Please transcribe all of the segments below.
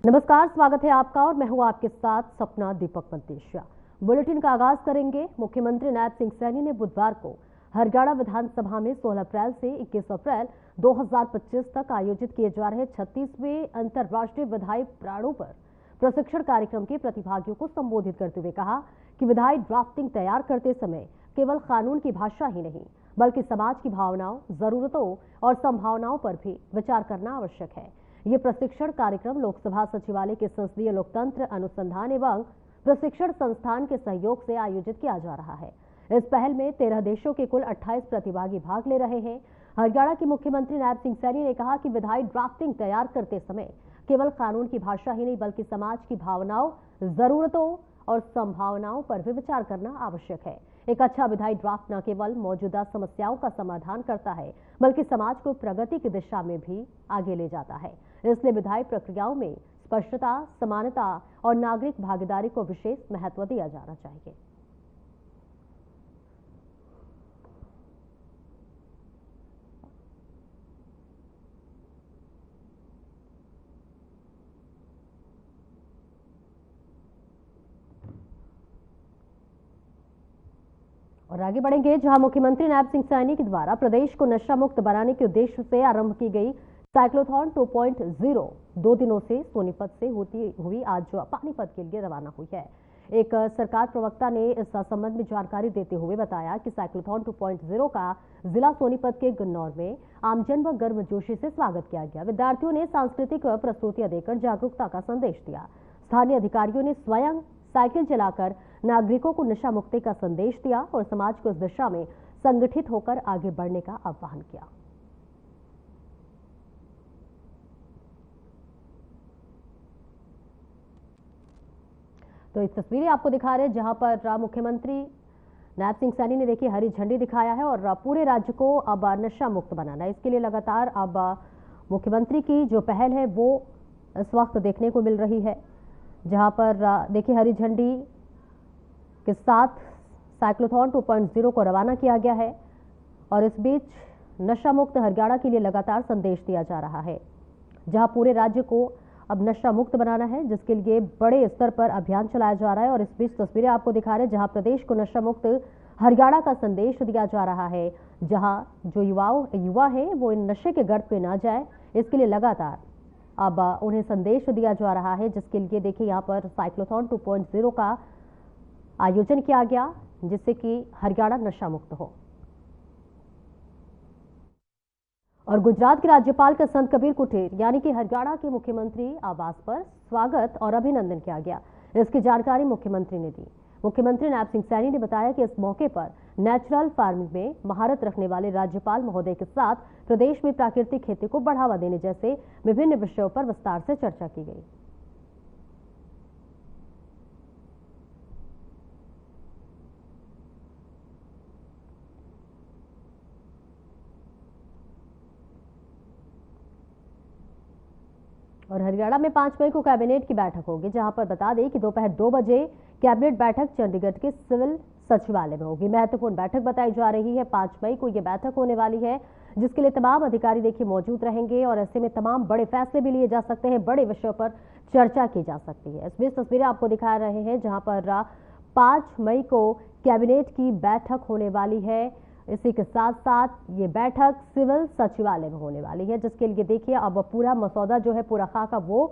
नमस्कार, स्वागत है आपका और मैं हूं आपके साथ सपना दीपक मंतेशिया। बुलेटिन का आगाज करेंगे। मुख्यमंत्री नायब सिंह सैनी ने बुधवार को हरगाड़ा विधानसभा में 16 अप्रैल से 21 अप्रैल 2025 तक आयोजित किए जा रहे 36वें अंतर्राष्ट्रीय विधायी प्राणों पर प्रशिक्षण कार्यक्रम के प्रतिभागियों को संबोधित करते हुए कहा कि विधायी ड्राफ्टिंग तैयार करते समय केवल कानून की भाषा ही नहीं बल्कि समाज की भावनाओं, जरूरतों और संभावनाओं पर भी विचार करना आवश्यक है। ये प्रशिक्षण कार्यक्रम लोकसभा सचिवालय के संसदीय लोकतंत्र अनुसंधान एवं प्रशिक्षण संस्थान के सहयोग से आयोजित किया जा रहा है। इस पहल में 13 देशों के कुल 28 प्रतिभागी भाग ले रहे हैं। हरियाणा के मुख्यमंत्री नायब सिंह सैनी ने कहा कि विधायी ड्राफ्टिंग तैयार करते समय केवल कानून की भाषा ही नहीं बल्कि समाज की भावनाओं, जरूरतों और संभावनाओं पर भी विचार करना आवश्यक है। एक अच्छा विधायी ड्राफ्ट न केवल मौजूदा समस्याओं का समाधान करता है बल्कि समाज को प्रगति की दिशा में भी आगे ले जाता है। इसलिए विधायी प्रक्रियाओं में स्पष्टता, समानता और नागरिक भागीदारी को विशेष महत्व दिया जाना चाहिए। और आगे बढ़ेंगे, जहां मुख्यमंत्री नायब सिंह सैनी के द्वारा प्रदेश को नशा मुक्त बनाने के उद्देश्य से आरंभ की गई साइक्लोथॉन 2.0 2 दिनों से सोनीपत से होती हुई आज पानीपत के लिए रवाना हुई है। एक सरकार प्रवक्ता ने इस संबंध में जानकारी देते हुए बताया कि साइक्लोथॉन 2.0 का जिला सोनीपत के गुन्नौर में आमजन व गर्मजोशी से स्वागत किया गया। विद्यार्थियों ने सांस्कृतिक प्रस्तुतियां देकर जागरूकता का संदेश दिया। स्थानीय अधिकारियों ने स्वयं साइकिल चलाकर नागरिकों को नशा मुक्ति का संदेश दिया और समाज को इस दिशा में संगठित होकर आगे बढ़ने का आह्वान किया। तो इस तस्वीरें आपको दिखा रहे हैं जहां पर मुख्यमंत्री नायब सिंह सैनी ने देखिए हरी झंडी दिखाया है और पूरे राज्य को अब नशा मुक्त बनाना है। इसके लिए लगातार अब मुख्यमंत्री की जो पहल है वो इस वक्त देखने को मिल रही है, जहां पर देखिए हरी झंडी के साथ साइक्लोथॉन 2.0 को रवाना किया गया है और इस बीच नशा मुक्त हरियाणा के लिए लगातार संदेश दिया जा रहा है, जहां पूरे राज्य को अब नशा मुक्त बनाना है, जिसके लिए बड़े स्तर पर अभियान चलाया जा रहा है। और इस बीच तस्वीरें आपको दिखा रहे हैं जहां प्रदेश को नशा मुक्त हरियाणा का संदेश दिया जा रहा है, जहां जो युवा है वो इन नशे के गर्त पे ना जाए, इसके लिए लगातार अब उन्हें संदेश दिया जा रहा है, जिसके लिए देखिए यहाँ पर साइक्लोथॉन 2.0 का आयोजन किया गया जिससे कि हरियाणा नशा मुक्त हो। और गुजरात के राज्यपाल का संत कबीर कुटीर यानी कि हरियाणा के मुख्यमंत्री आवास पर स्वागत और अभिनंदन किया गया। इसकी जानकारी मुख्यमंत्री ने दी। मुख्यमंत्री नायब सिंह सैनी ने बताया कि इस मौके पर नेचुरल फार्मिंग में महारत रखने वाले राज्यपाल महोदय के साथ प्रदेश में प्राकृतिक खेती को बढ़ावा देने जैसे विभिन्न विषयों पर विस्तार से चर्चा की गई। और हरियाणा में 5 मई को कैबिनेट की बैठक होगी, जहां पर बता दें कि दोपहर 2 बजे कैबिनेट बैठक चंडीगढ़ के सिविल सचिवालय में होगी। महत्वपूर्ण बैठक बताई जा रही है। 5 मई को यह बैठक होने वाली है, जिसके लिए तमाम अधिकारी देखिए मौजूद रहेंगे और ऐसे में तमाम बड़े फैसले भी लिए जा सकते हैं, बड़े विषयों पर चर्चा की जा सकती है। इस बीच तस्वीरें आपको दिखा रहे हैं जहां पर 5 मई को कैबिनेट की बैठक होने वाली है। इसी के साथ साथ ये बैठक सिविल सचिवालय में होने वाली है, जिसके लिए देखिए अब पूरा मसौदा जो है, पूरा खाका वो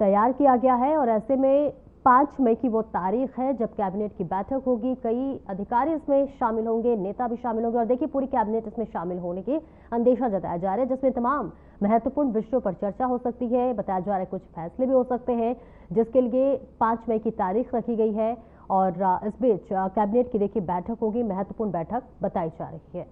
तैयार किया गया है और ऐसे में 5 मई की वो तारीख है जब कैबिनेट की बैठक होगी। कई अधिकारी इसमें शामिल होंगे, नेता भी शामिल होंगे और देखिए पूरी कैबिनेट इसमें शामिल होने की अंदेशा जताया जा रहा है, जिसमें तमाम महत्वपूर्ण विषयों पर चर्चा हो सकती है। बताया जा रहा है कुछ फैसले भी हो सकते हैं, जिसके लिए 5 मई की तारीख रखी गई है। और इस बीच कैबिनेट की देखिए बैठक होगी, महत्वपूर्ण बैठक बताई जा रही है।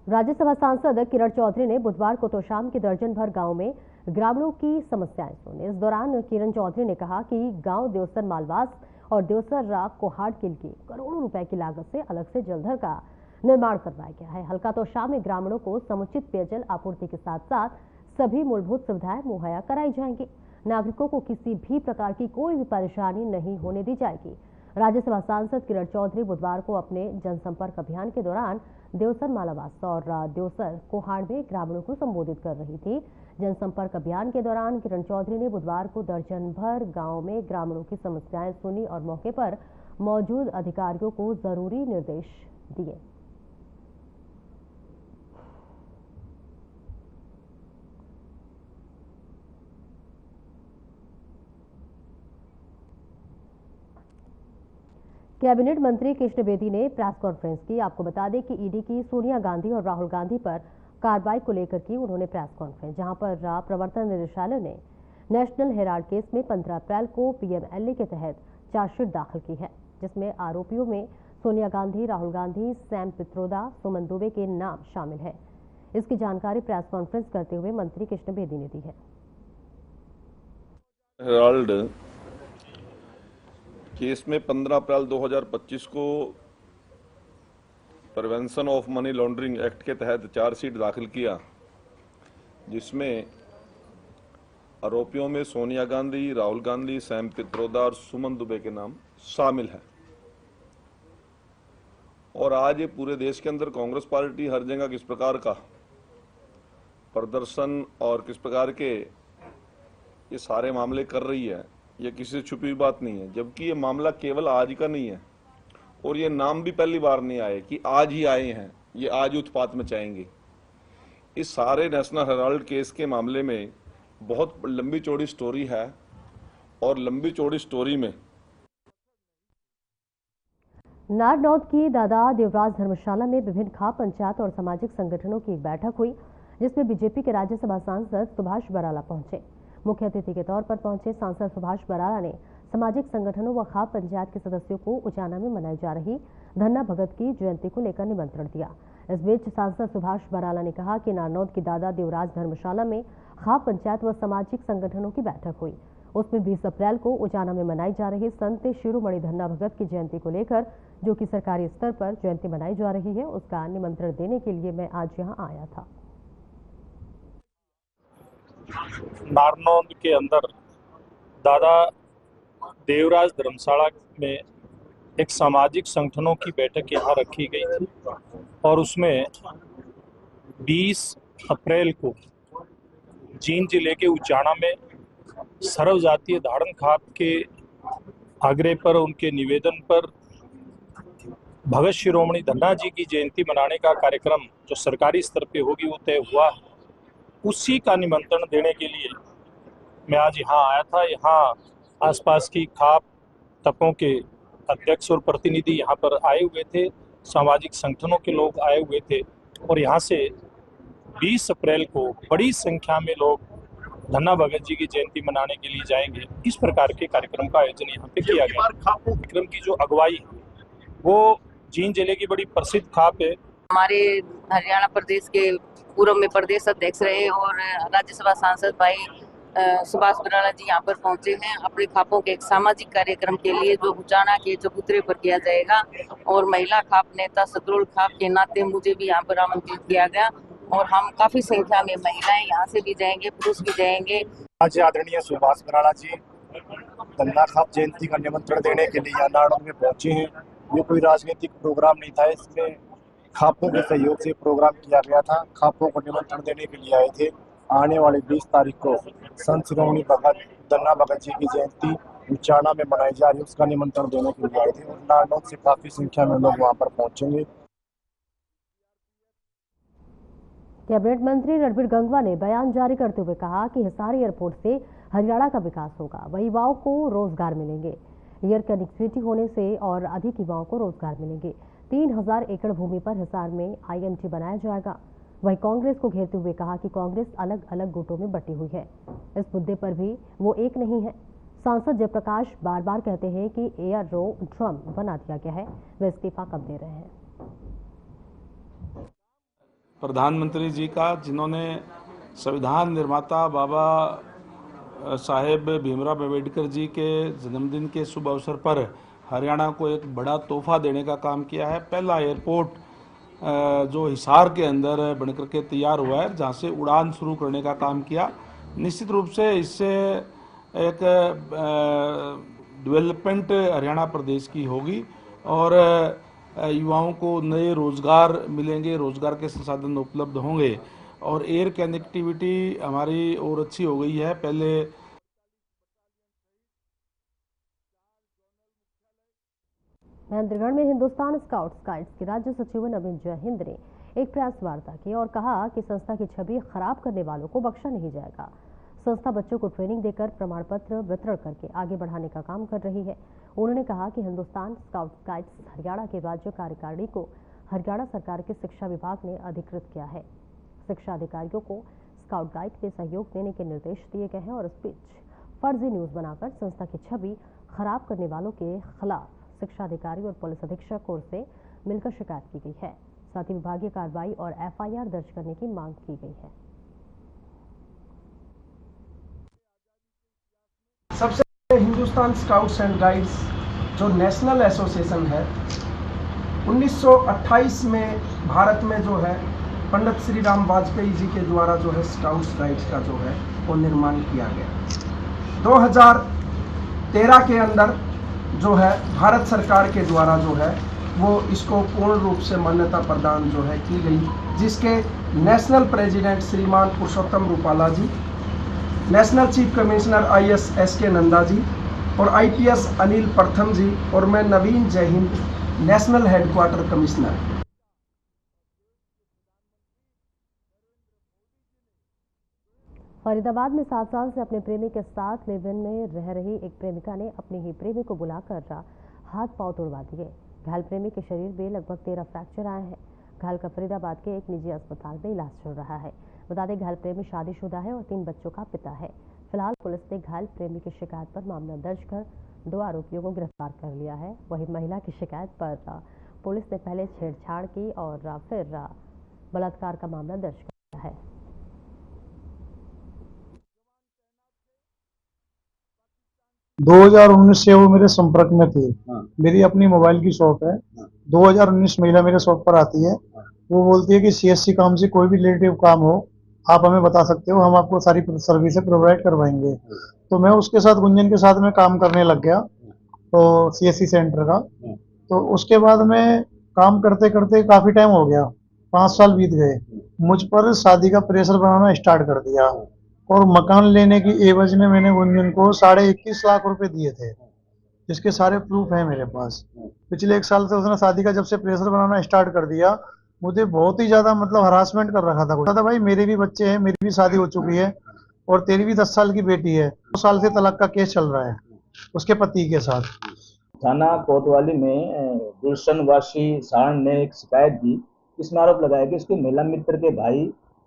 राज्यसभा सांसद किरण चौधरी ने बुधवार को तोशाम के दर्जन भर गांव में ग्रामीणों की समस्याएं सुनी। इस दौरान किरण चौधरी ने कहा कि गांव देवसर मालवास और देवसर कोहाड़ के लिए करोड़ों रुपए की लागत से अलग से जलधर का निर्माण करवाया गया है। हल्का तोशाम में ग्रामीणों को समुचित पेयजल आपूर्ति के साथ साथ सभी मूलभूत सुविधाएं मुहैया कराई जाएंगी। नागरिकों को किसी भी प्रकार की कोई भी परेशानी नहीं होने दी जाएगी। राज्यसभा सांसद किरण चौधरी बुधवार को अपने जनसंपर्क अभियान के दौरान देवसर मालावास और देवसर कोहाड़ में ग्रामीणों को संबोधित कर रही थी। जनसंपर्क अभियान के दौरान किरण चौधरी ने बुधवार को दर्जन भर गांव में ग्रामीणों की समस्याएं सुनी और मौके पर मौजूद अधिकारियों को जरूरी निर्देश दिए। कैबिनेट मंत्री कृष्ण बेदी ने प्रेस कॉन्फ्रेंस की। आपको बता दें कि ईडी की सोनिया गांधी और राहुल गांधी पर कार्रवाई को लेकर की उन्होंने प्रेस कॉन्फ्रेंस, जहां पर प्रवर्तन निदेशालय ने नेशनल हेराल्ड केस में 15 अप्रैल को पीएमएलए के तहत चार्जशीट दाखिल की है, जिसमें आरोपियों में सोनिया गांधी, राहुल गांधी, सैम पित्रोदा, सुमन दुबे के नाम शामिल है। इसकी जानकारी प्रेस कॉन्फ्रेंस करते हुए मंत्री कृष्ण बेदी ने दी है। हेराल्ड केस में 15 अप्रैल 2025 को prevention of money laundering act के तहत चार्जशीट दाखिल किया, जिसमें आरोपियों में सोनिया गांधी, राहुल गांधी, सैम पित्रोदा और सुमन दुबे के नाम शामिल हैं। और आज ये पूरे देश के अंदर कांग्रेस पार्टी हर जगह किस प्रकार का प्रदर्शन और किस प्रकार के ये सारे मामले कर रही है, ये किसी से छुपी हुई बात नहीं है। जबकि ये मामला केवल आज का नहीं है और ये नाम भी पहली बार नहीं आए कि आज ही आए हैं, ये आज उत्पात मचाएंगे। इस सारे नेशनल हेराल्ड केस के मामले में बहुत लंबी चौड़ी स्टोरी है और लंबी चौड़ी स्टोरी में नारनौद की दादा देवराज धर्मशाला में विभिन्न खाप पंचायत और सामाजिक संगठनों की एक बैठक हुई, जिसमें बीजेपी के राज्यसभा सांसद सुभाष बराला पहुंचे। मुख्य अतिथि के तौर पर पहुंचे सांसद सुभाष बराला ने सामाजिक संगठनों व खाप पंचायत के सदस्यों को उचाना में मनाई जा रही धन्ना भगत की जयंती को लेकर निमंत्रण दिया। इस बीच सांसद सुभाष बराला ने कहा कि नारनौद की दादा देवराज धर्मशाला में खाप पंचायत व सामाजिक संगठनों की बैठक हुई। उसमें 20 अप्रैल को उचाना में मनाई जा रही संत शिरोमणि धन्ना भगत की जयंती को लेकर, जो कि सरकारी स्तर पर जयंती मनाई जा रही है, उसका निमंत्रण देने के लिए मैं आज यहां आया था। नारनौद के अंदर दादा देवराज धर्मशाला में एक सामाजिक संगठनों की बैठक यहाँ रखी गई थी और उसमें 20 अप्रैल को जींद जिले के उचाना में सर्व जातीय धारण खाप के आग्रह पर, उनके निवेदन पर भगत शिरोमणि धन्ना जी की जयंती मनाने का कार्यक्रम जो सरकारी स्तर पे होगी वो तय हुआ। उसी का निमंत्रण देने के लिए मैं आज यहाँ आया था। यहाँ आसपास की खाप तपों के अध्यक्ष और प्रतिनिधि यहाँ पर आए हुए थे, सामाजिक संगठनों के लोग आए हुए थे और यहाँ से 20 अप्रैल को बड़ी संख्या में लोग धन्ना भगत जी की जयंती मनाने के लिए जाएंगे। इस प्रकार के कार्यक्रम का आयोजन यहाँ पे किया गया। कार्यक्रम की जो अगुवाई वो जींद जिले की बड़ी प्रसिद्ध खाप है। हमारे हरियाणा प्रदेश के पूर्व में प्रदेश अध्यक्ष रहे और राज्यसभा सांसद भाई सुभाष बराला जी यहाँ पर पहुंचे हैं अपने खापों के एक सामाजिक कार्यक्रम के लिए, जो उचाना के चबूतरे पर किया जाएगा। और महिला खाप नेता सतरुल खाप के नाते मुझे भी यहाँ पर आमंत्रित किया गया और हम काफी संख्या में महिलाएं यहाँ से भी जाएंगे, पुरुष भी जाएंगे। आज आदरणीय सुभाष बराला जी धन्ना खाप जयंती का निमंत्रण देने के लिए यहाँ नारनौद में पहुंचे हैं। ये कोई राजनीतिक प्रोग्राम नहीं था, इसमें खापों के सहयोग से प्रोग्राम किया गया था। खापों को निमंत्रण देने के लिए आए थे। आने वाली 20 तारीख को संत शिरोमणि भगत धन्ना भगत जी की जयंती उचाना में मनाई जा रही है, उसका निमंत्रण देने के लिए आए थे और नारनौद से काफी संख्या में लोग वहां पर पहुंचेंगे। कैबिनेट मंत्री रणबीर गंगवा ने बयान जारी करते हुए कहा कि हिसार एयरपोर्ट से हरियाणा का विकास होगा, वही युवाओं को रोजगार मिलेंगे। एयर कनेक्टिविटी होने से और अधिक युवाओं को रोजगार मिलेंगे। 3000 एकड़ भूमि पर हिसार में आईएमटी बनाया जाएगा। वही कांग्रेस को घेरते हुए कहा कि कांग्रेस अलग अलग गुटों में बटी हुई है, इस मुद्दे पर भी वो एक नहीं है। सांसद जयप्रकाश बार बार कहते हैं कि एयरड्रम बना दिया गया है, वे इस्तीफा कब दे रहे हैं। प्रधानमंत्री जी का, जिन्होंने संविधान निर्माता बाबा साहेब भीमराव अम्बेडकर जी के जन्मदिन के शुभ अवसर पर हरियाणा को एक बड़ा तोहफा देने का काम किया है। पहला एयरपोर्ट जो हिसार के अंदर बनकर के तैयार हुआ है, जहां से उड़ान शुरू करने का काम किया। निश्चित रूप से इससे एक डेवलपमेंट हरियाणा प्रदेश की होगी और युवाओं को नए रोजगार मिलेंगे, रोजगार के संसाधन उपलब्ध होंगे और एयर कनेक्टिविटी हमारी और अच्छी हो गई है। पहले महेंद्रगढ़ में हिंदुस्तान स्काउट्स गाइड्स के राज्य सचिव नवीन जयहिंद ने एक प्रेस वार्ता की और कहा कि संस्था की छवि खराब करने वालों को बख्शा नहीं जाएगा। संस्था बच्चों को ट्रेनिंग देकर प्रमाण पत्र वितरण करके आगे बढ़ाने का काम कर रही है। उन्होंने कहा कि हिंदुस्तान स्काउट्स गाइड्स हरियाणा के राज्य कार्यकारिणी को हरियाणा सरकार के शिक्षा विभाग ने अधिकृत किया है। शिक्षा अधिकारियों को स्काउट गाइड में सहयोग देने के निर्देश दिए गए हैं और इस बीच फर्जी न्यूज बनाकर संस्था की छवि खराब करने वालों के खिलाफ शिक्षा अधिकारी और पुलिस अधीक्षक ओर से मिलकर शिकायत की गई है। साथ ही विभागीय कार्रवाई और एफआईआर दर्ज करने की मांग की गई है। सबसे हिंदुस्तान स्काउट्स एंड गाइड्स जो नेशनल एसोसिएशन है 1928 में भारत में जो है पंडित श्री राम वाजपेयी जी के द्वारा जो है स्काउट्स गाइड्स का जो है वो निर्माण किया गया। 2013 के अंदर जो है भारत सरकार के द्वारा जो है वो इसको पूर्ण रूप से मान्यता प्रदान जो है की गई, जिसके नेशनल प्रेसिडेंट श्रीमान Purushottam Rupala ji, national chief commissioner IAS SK Nanda ji और आईपीएस अनिल प्रथम जी और मैं Naveen Jaihind, national headquarter commissioner. Faridabad में 7 साल से अपने प्रेमी के साथ लिव इन में रह रही एक प्रेमिका ने अपने ही प्रेमी को बुलाकर हाथ पांव तोड़वा दिए। घायल प्रेमी के शरीर में लगभग 13 फ्रैक्चर आए हैं। घायल का फरीदाबाद के एक निजी अस्पताल में इलाज चल रहा है। बता दें घायल प्रेमी शादीशुदा है और 3 बच्चों का पिता है। फिलहाल पुलिस ने घायल प्रेमी की शिकायत पर मामला दर्ज कर 2 आरोपियों को गिरफ्तार कर लिया है। वहीं महिला की शिकायत पर पुलिस ने पहले छेड़छाड़ की और फिर बलात्कार का मामला दर्ज किया है। हाँ। 2019 से वो मेरे संपर्क में थी। मेरी अपनी मोबाइल की शॉप है। 2019 महिला मेरे शॉप पर आती है। वो बोलती है कि सीएससी काम से कोई भी रिलेटिव काम हो आप हमें बता सकते हो, हम आपको सारी सर्विसेज प्रोवाइड करवाएंगे। तो मैं उसके साथ गुंजन के साथ में काम करने लग गया तो सीएससी सेंटर का। तो उसके बाद में काम करते करते काफी टाइम हो गया, 5 साल बीत गए। मुझ पर शादी का प्रेशर बनाना स्टार्ट कर दिया और मकान लेने की एवज में मैंने गुंजन को 21.5 लाख रुपए दिए थे, जिसके सारे प्रूफ हैं मेरे पास। पिछले 1 साल से उसने शादी का जब से प्रेशर बनाना स्टार्ट कर दिया, मुझे बहुत ही ज्यादा मतलब हरासमेंट कर रखा था। भाई मेरे भी बच्चे हैं, मेरी भी शादी हो चुकी है और तेरी भी 10 साल की बेटी है। 2 साल से तलाक का केस चल रहा है उसके पति के साथ। थाना कोतवाली में गुलशन वासी सारण ने एक शिकायत दी। इसमें आरोप लगाया कि उसके महिला मित्र के भाई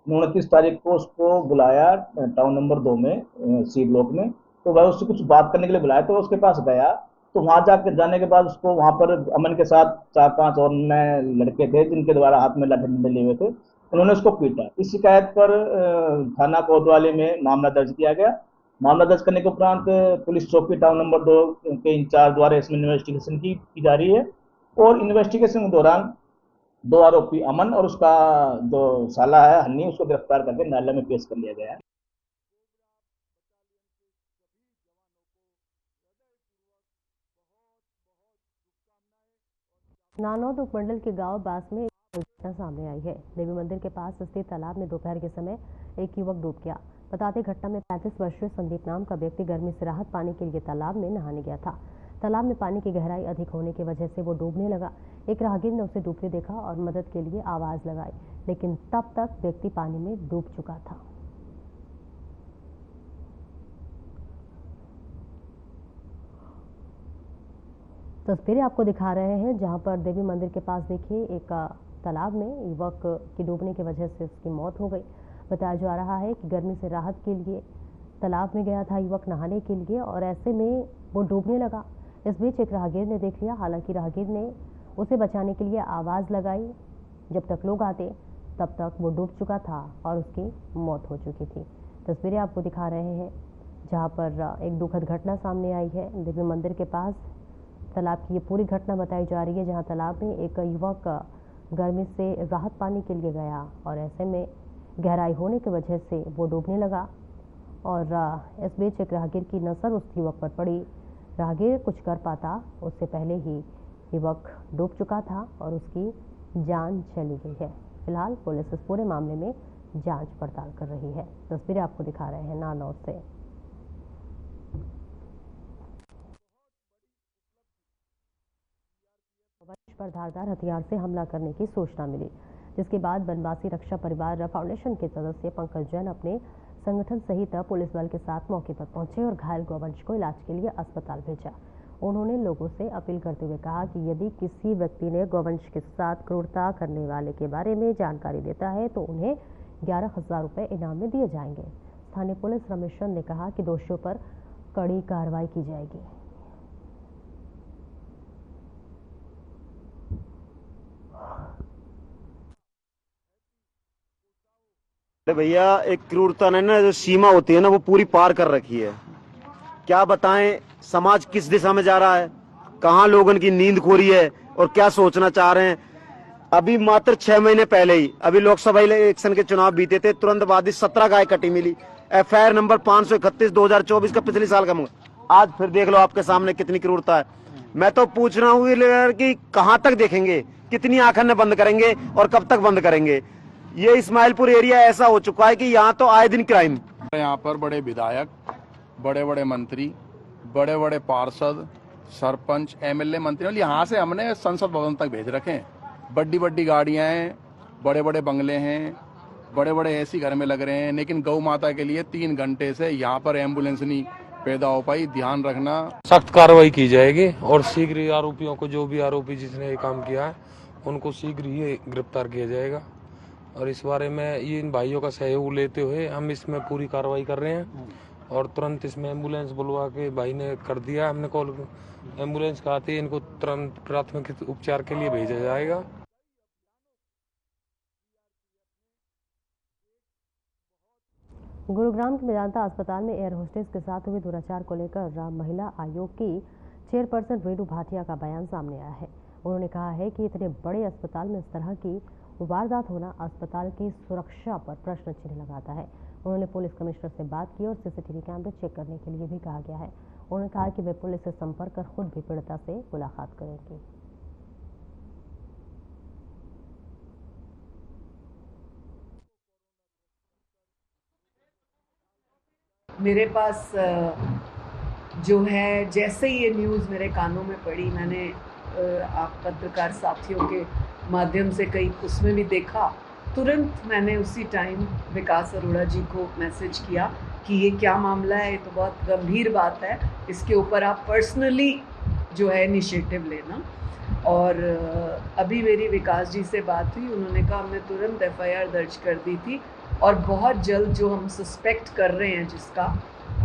29 तारीख को उसको बुलाया टाउन नंबर 2 में सी ब्लॉक में। तो वह उससे कुछ बात करने के लिए बुलाया तो उसके पास गया। तो वहां जाने के बाद उसको वहां पर अमन के साथ 4-5 और नए लड़के थे जिनके द्वारा हाथ में लाठी डंडे लिए हुए थे, उन्होंने उसको पीटा। इस शिकायत पर थाना कोतवाली में मामला दर्ज किया गया। मामला दर्ज करने के उपरांत पुलिस चौकी टाउन नंबर 2 के इंचार्ज द्वारा इसमें इन्वेस्टिगेशन की जा रही है और इन्वेस्टिगेशन के दौरान 2 आरोपी अमन और उसका जो साला है हन्नी, उसको गिरफ्तार करके न्यायालय में पेश कर लिया गया है। नानौद उपमंडल के गांव बास में एक घटना सामने आई है। देवी मंदिर के पास स्थित तालाब में दोपहर के समय एक युवक डूब गया। बताते घटना में 35 वर्षीय संदीप नाम का व्यक्ति गर्मी से राहत पाने के लिए तालाब में नहाने गया था। तालाब में पानी की गहराई अधिक होने की वजह से वो डूबने लगा। एक राहगीर ने उसे डूबते देखा और मदद के लिए आवाज लगाई, लेकिन तब तक व्यक्ति पानी में डूब चुका था। तस्वीरें आपको दिखा रहे हैं जहां पर देवी मंदिर के पास देखिए एक तालाब में युवक की डूबने की वजह से उसकी मौत हो गई। बताया जा रहा है कि गर्मी से राहत के लिए तालाब में गया था युवक नहाने के लिए और ऐसे में वो डूबने लगा। इस बीच एक राहगीर ने देख लिया, हालांकि राहगीर ने उसे बचाने के लिए आवाज़ लगाई। जब तक लोग आते तब तक वो डूब चुका था और उसकी मौत हो चुकी थी। तस्वीरें आपको दिखा रहे हैं जहाँ पर एक दुखद घटना सामने आई है। देवी मंदिर के पास तालाब की ये पूरी घटना बताई जा रही है जहाँ तालाब में एक युवक गर्मी से राहत पाने के लिए गया और ऐसे में गहराई होने की वजह से वो डूबने लगा और इस बीच एक राहगीर की नज़र उस युवक पर पड़ी राहगीर कुछ कर पाता उससे पहले ही युवक डूब चुका था और उसकी जान चली गई है। फिलहाल पुलिस इस पूरे मामले में जांच पड़ताल कर रही है। तस्वीरें आपको दिखा रहे हैं नानौर से। पर धारदार हथियार से हमला करने की सूचना मिली, जिसके बाद बनवासी रक्षा परिवार फाउंडेशन के सदस्य पंकज जैन अपने संगठन सहित पुलिस बल के साथ मौके पर पहुंचे और घायल गौवंश को इलाज के लिए अस्पताल भेजा। उन्होंने लोगों से अपील करते हुए कहा कि यदि किसी व्यक्ति ने गौवंश के साथ क्रूरता करने वाले के बारे में जानकारी देता है तो उन्हें 11,000 रुपये इनाम में दिए जाएंगे। स्थानीय पुलिस रमेशन ने कहा कि दोषियों पर कड़ी कार्रवाई की जाएगी। भैया, एक क्रूरता ने ना जो सीमा होती है ना वो पूरी पार कर रखी है। क्या बताएं, समाज किस दिशा में जा रहा है, कहां लोगों की नींद खो रही है और क्या सोचना चाह रहे हैं। अभी मात्र 6 महीने पहले ही अभी लोकसभा इलेक्शन के चुनाव बीते थे, तुरंत बाद ही 17 गाय कटी मिली। FIR नंबर 531 2024 का पिछले साल का। आज फिर देख लो आपके सामने कितनी क्रूरता है। मैं तो पूछ रहा हूँ कि कहां तक देखेंगे, कितनी आंखें बंद करेंगे और कब तक बंद करेंगे। ये इस्माइलपुर एरिया ऐसा हो चुका है कि यहाँ तो आए दिन क्राइम। यहाँ पर बड़े विधायक, बड़े बड़े मंत्री, बड़े बड़े पार्षद, सरपंच, MLA, मंत्री, यहाँ से हमने संसद भवन तक भेज रखे हैं। बड़ी बड़ी गाड़ियाँ हैं, बड़े बड़े बंगले हैं, बड़े बड़े ऐसी घर में लग रहे हैं, लेकिन गौ माता के लिए 3 घंटे से यहाँ पर एम्बुलेंस नहीं पैदा हो पाई। ध्यान रखना, सख्त कार्रवाई की जाएगी और शीघ्र ही आरोपियों को, जो भी आरोपी जिसने ये काम किया है उनको शीघ्र ही गिरफ्तार किया जाएगा। और इस बारे में ये इन भाइयों का सहयोग लेते हुए हम इसमें पूरी कार्रवाई कर रहे हैं और तुरंत इसमें एम्बुलेंस बुलवा के भाई ने कर दिया, हमने कॉल एम्बुलेंस का आते ही इनको तुरंत प्राथमिक उपचार के लिए भेजा जाएगा। गुरुग्राम के मेदांता अस्पताल में एयर होस्टेस के साथ हुए दुराचार को लेकर महिला आयोग की चेयरपर्सन रेणु भाटिया का बयान सामने आया है। उन्होंने कहा है कि इतने बड़े अस्पताल में इस तरह की वारदात होना अस्पताल की सुरक्षा पर प्रश्न चिन्ह लगाता है। उन्होंने पुलिस कमिश्नर से बात की और CCTV कैमरे चेक करने के लिए भी कहा गया है। उन्होंने कहा कि वे पुलिस से संपर्क कर खुद भी पीड़िता से मुलाकात करेंगे। मेरे पास जो है, जैसे ही ये न्यूज़ मेरे कानों में पड़ी, मैंने आप पत्रकार साथियों के माध्यम से कई उसमें भी देखा, तुरंत मैंने उसी टाइम विकास अरोड़ा जी को मैसेज किया कि ये क्या मामला है, ये तो बहुत गंभीर बात है, इसके ऊपर आप पर्सनली जो है इनिशिएटिव लेना। और अभी मेरी विकास जी से बात हुई, उन्होंने कहा हमने तुरंत FIR दर्ज कर दी थी और बहुत जल्द जो हम सस्पेक्ट कर रहे हैं जिसका,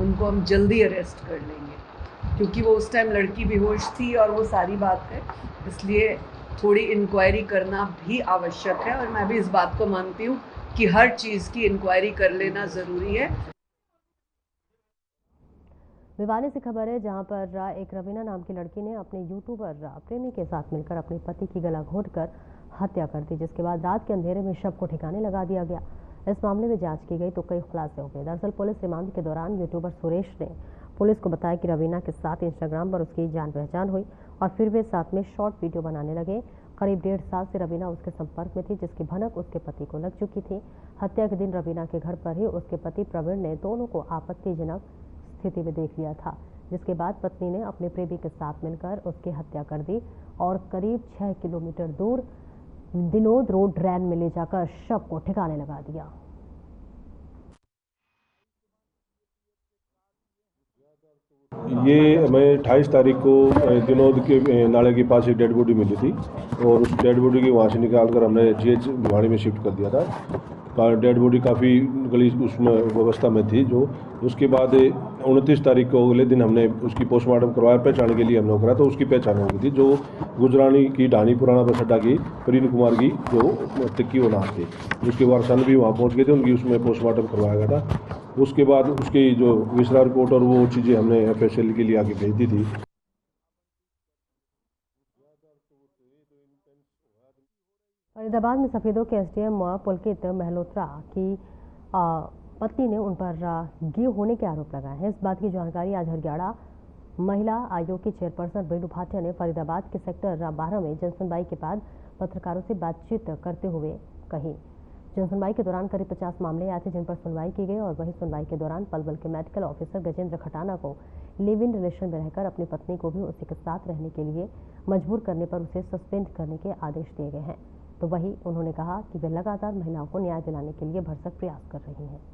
उनको हम जल्दी अरेस्ट कर लेंगे, क्योंकि वो उस टाइम लड़की बेहोश थी और वो सारी बात है, इसलिए थोड़ी इंक्वायरी करना भी आवश्यक है। और मैं भी इस बात को मानती हूँ कि हर चीज़ की इंक्वायरी कर लेना ज़रूरी है। भिवानी से खबर है, जहां पर एक रवीना नाम की लड़की ने अपने यूट्यूबर प्रेमी के साथ मिलकर अपने पति की गला घोंटकर हत्या कर दी, जिसके बाद रात के अंधेरे में शव को ठिकाने लगा दिया गया। इस मामले में जांच की गई तो कई खुलासे हो गए। दरअसल पुलिस रिमांड के दौरान यूट्यूबर सुरेश ने पुलिस को बताया कि रवीना के साथ इंस्टाग्राम पर उसकी जान पहचान हुई और फिर वे साथ में शॉर्ट वीडियो बनाने लगे। करीब 1.5 साल से रवीना उसके संपर्क में थी, जिसकी भनक उसके पति को लग चुकी थी। हत्या के दिन रवीना के घर पर ही उसके पति प्रवीण ने दोनों को आपत्तिजनक स्थिति में देख लिया था, जिसके बाद पत्नी ने अपने प्रेमी के साथ मिलकर उसकी हत्या कर दी और करीब 6 किलोमीटर दूर दिनोद रोड ड्रेन में ले जाकर शव को ठिकाने लगा दिया। ये हमें 28 तारीख को दिनोद के नाले के पास एक डेड बॉडी मिली थी और उस डेड बॉडी की वहाँ से निकाल कर हमने GH भिवानी में शिफ्ट कर दिया था। डेड बॉडी काफ़ी गली उसमें व्यवस्था में थी जो। उसके बाद 29 तारीख को अगले दिन हमने उसकी पोस्टमार्टम करवाया, पहचान के लिए हमने कराया, तो उसकी पहचान हो गई थी, जो गुजरानी की ढानी पुराना बस अड्डा की प्रीन कुमार की जो टिक्की वो नाम थी। उसके वारसन भी वहाँ पहुँच गए थे, उनकी उसमें पोस्टमार्टम करवाया गया था। उसके बाद उसकी जो विसरा रिपोर्ट और वो चीज़ें हमने FSL के लिए आगे भेज दी थी। फरीदाबाद में सफेदों के SDM पुलकित महलोत्रा की पत्नी ने उन पर गिर होने के आरोप लगाए हैं। इस बात की जानकारी आज हरियाणा महिला आयोग की चेयरपर्सन रेणु भाटिया ने फरीदाबाद के सेक्टर 12 में जनसुनवाई के बाद पत्रकारों से बातचीत करते हुए कही। जनसुनवाई के दौरान करीब 50 मामले आए थे जिन पर सुनवाई की गई और वही सुनवाई के दौरान पलवल के मेडिकल ऑफिसर गजेंद्र खटाना को लिव इन रिलेशन में रहकर अपनी पत्नी को भी उसी के साथ रहने के लिए मजबूर करने पर उसे सस्पेंड करने के आदेश दिए गए हैं। तो वही उन्होंने कहा कि वे लगातार महिलाओं को न्याय दिलाने के लिए भरसक प्रयास कर रही हैं।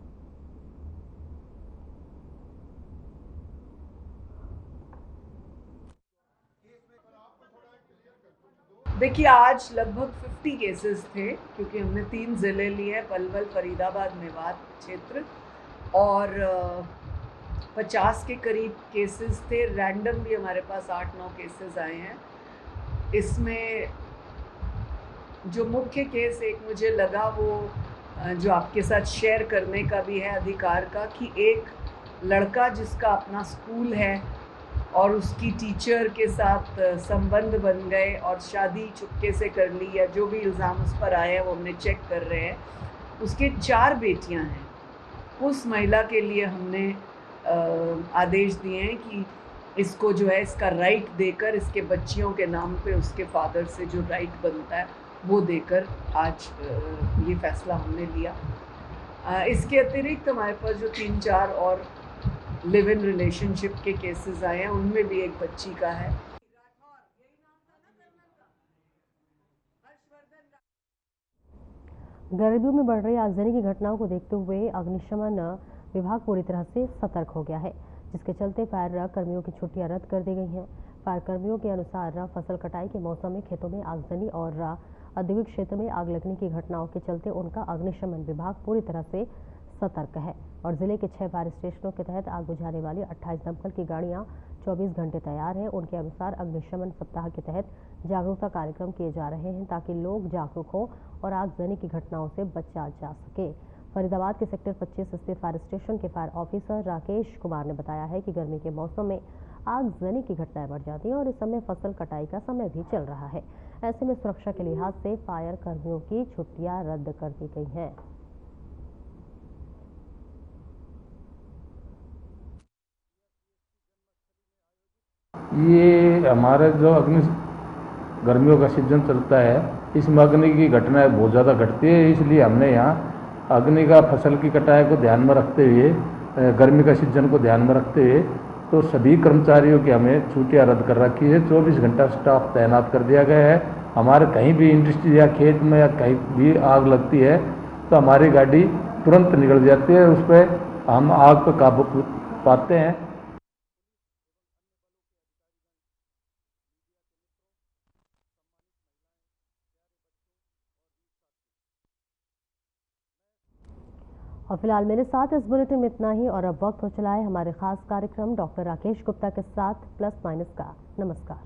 देखिए, आज लगभग 50 केसेस थे क्योंकि हमने 3 ज़िले लिए हैं, पलवल, फरीदाबाद, मेवात क्षेत्र, और 50 के करीब केसेस थे। रैंडम भी हमारे पास 8-9 केसेस आए हैं। इसमें जो मुख्य केस एक मुझे लगा वो जो आपके साथ शेयर करने का भी है अधिकार का, कि एक लड़का जिसका अपना स्कूल है और उसकी टीचर के साथ संबंध बन गए और शादी चुपके से कर ली, या जो भी इल्ज़ाम उस पर आए हैं वो हमने चेक कर रहे हैं। उसके 4 बेटियां हैं। उस महिला के लिए हमने आदेश दिए हैं कि इसको जो है इसका राइट देकर, इसके बच्चियों के नाम पे उसके फादर से जो राइट बनता है वो देकर आज ये फैसला हमने लिया। इसके अतिरिक्त हमारे पास जो 3-4 और लिव इन रिलेशनशिप के केसेस आए हैं, उनमें भी एक बच्ची का है। गर्मियों में बढ़ रही आगजनी की घटनाओं को देखते हुए अग्निशमन विभाग पूरी तरह से सतर्क हो गया है, जिसके चलते फायर कर्मियों की छुट्टियां रद्द कर दी गई हैं। फायर कर्मियों के अनुसार फसल कटाई के मौसम में खेतों में आगजनी और औद्योगिक क्षेत्र में आग लगने की घटनाओं के चलते उनका अग्निशमन विभाग पूरी तरह से सतर्क है और जिले के 6 फायर स्टेशनों के तहत आग बुझाने वाली 28 दमकल की गाड़ियां 24 घंटे तैयार हैं। उनके अनुसार अग्निशमन सप्ताह के तहत जागरूकता कार्यक्रम किए जा रहे हैं ताकि लोग जागरूक हों और आगजनी की घटनाओं से बचा जा सके। फरीदाबाद के सेक्टर 25 स्थित फायर स्टेशन के फायर ऑफिसर राकेश कुमार ने बताया है कि गर्मी के मौसम में आगजनी की घटनाएं बढ़ जाती हैं और इस समय फसल कटाई का समय भी चल रहा है। ऐसे में सुरक्षा के लिहाज से फायर कर्मियों की छुट्टियां रद्द कर दी गई हैं। ये हमारे जो गर्मियों का सीजन चलता है, इसमें अग्नि की घटनाएं बहुत ज़्यादा घटती है। इसलिए हमने यहाँ अग्नि का फसल की कटाई को ध्यान में रखते हुए, गर्मी का सीजन को ध्यान में रखते हुए, तो सभी कर्मचारियों की हमें छुट्टियां रद्द कर रखी है। 24 घंटा स्टाफ तैनात कर दिया गया है। हमारे कहीं भी इंडस्ट्री या खेत में या कहीं भी आग लगती है तो हमारी गाड़ी तुरंत निकल जाती है, उस पर हम आग पर काबू पाते हैं। और फिलहाल मेरे साथ इस बुलेटिन में इतना ही और अब वक्त हो चला है हमारे खास कार्यक्रम डॉक्टर राकेश गुप्ता के साथ प्लस माइनस का। नमस्कार।